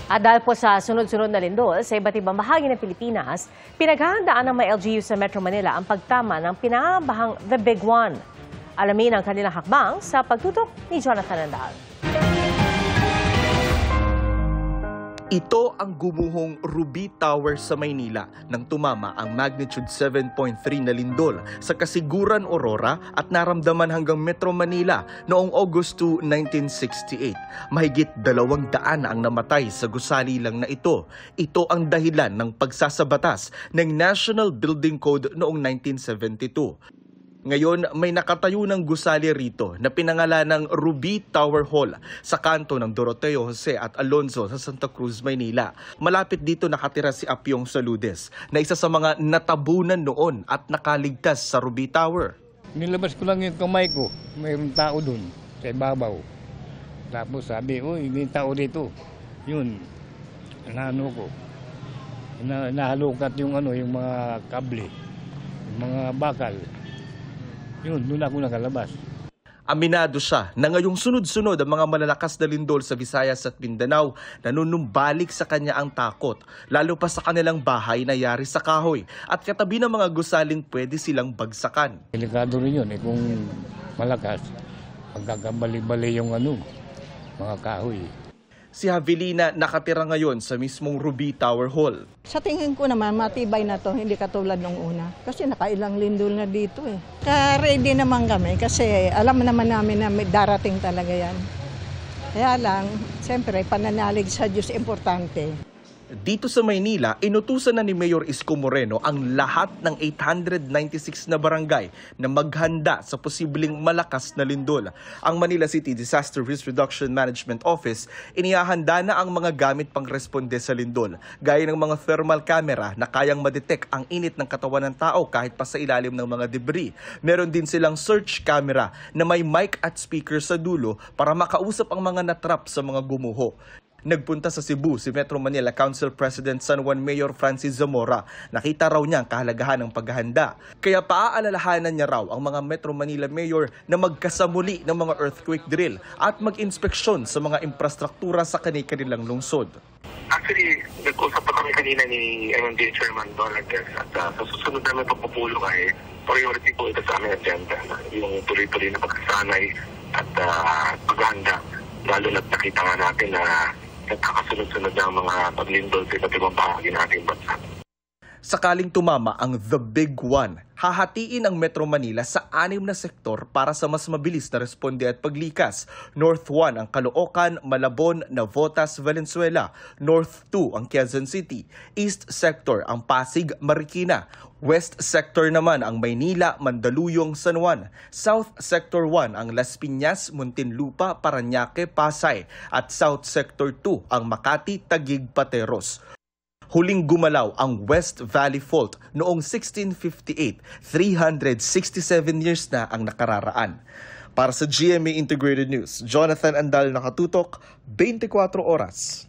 At dahil po sa sunod-sunod na lindol sa iba't ibang bahagi ng Pilipinas, pinaghahandaan ng mga LGU sa Metro Manila ang pagtama ng pinabahang The Big One. Alamin ang kanilang hakbang sa pagtutok ni Jonathan Andal. Ito ang gumuhong Ruby Tower sa Maynila nang tumama ang magnitude 7.3 na lindol sa Kasiguran, Aurora at naramdaman hanggang Metro Manila noong August 2, 1968. Mahigit 200 ang namatay sa gusali lang na ito. Ito ang dahilan ng pagsasabatas ng National Building Code noong 1972. Ngayon, may nakatayo ng gusali rito na pinangalan ng Ruby Tower Hall sa kanto ng Doroteo Jose at Alonzo sa Santa Cruz, Maynila. Malapit dito nakatira si Apyong Saludes na isa sa mga natabunan noon at nakaligtas sa Ruby Tower. Nilabas ko lang yung kamay ko, mayroong tao dun sa ibabaw. Tapos sabi, may tao dito. Yun, naano ko. Nahalukat yung mga kable, yung mga bakal. Yun, doon ako nakalabas. Aminado siya na ngayong sunod-sunod ang mga malalakas na lindol sa Visayas at Mindanao, nanunumbalik sa kanya ang takot, lalo pa sa kanilang bahay na yari sa kahoy at katabi ng mga gusaling pwede silang bagsakan. Delikado rin yun, kung malakas, magkakabali-bali yung mga kahoy. Si Javelina nakatira ngayon sa mismong Ruby Tower Hall. Sa tingin ko naman, matibay na to, hindi katulad nung una. Kasi nakailang lindol na dito eh. Ka-ready naman kami kasi alam naman namin na may darating talaga yan. Kaya lang, siyempre, pananalig sa Diyos importante. Dito sa Maynila, inutusan na ni Mayor Isko Moreno ang lahat ng 896 na barangay na maghanda sa posibleng malakas na lindol. Ang Manila City Disaster Risk Reduction Management Office, inihahanda na ang mga gamit pang responde sa lindol, gaya ng mga thermal camera na kayang madetect ang init ng katawan ng tao kahit pa sa ilalim ng mga debris. Meron din silang search camera na may mic at speaker sa dulo para makausap ang mga natrap sa mga gumuho. Nagpunta sa Cebu si Metro Manila Council President San Juan Mayor Francis Zamora. Nakita raw niya ang kahalagahan ng paghahanda. Kaya paaalalahanan niya raw ang mga Metro Manila Mayor na magkasamuli ng mga earthquake drill at mag-inspeksyon sa mga infrastruktura sa kanilang lungsod. Actually, nag-usap pa kami kanina ni MMD Chairman Donaldez at sa susunod namin pagpupulong ay priority po ito sa aming agenda. Yung tuloy-tuloy na pagkasanay at paghahanda. Lalo na't nakita nga natin na nagkakasunod-sunod ng mga paglindol sa iba't ibang bahagi natin bansa. Sakaling tumama ang The Big One, hahatiin ang Metro Manila sa 6 na sektor para sa mas mabilis na responde at paglikas. North 1 ang Caloocan, Malabon, Navotas, Valenzuela. North 2 ang Quezon City. East Sector ang Pasig, Marikina. West Sector naman ang Maynila, Mandaluyong, San Juan. South Sector 1 ang Las Piñas, Muntinlupa, Parañaque, Pasay. At South Sector 2 ang Makati, Taguig, Pateros. Huling gumalaw ang West Valley Fault noong 1658, 367 years na ang nakararaan. Para sa GMA Integrated News, Jonathan Andal, nakatutok, 24 oras.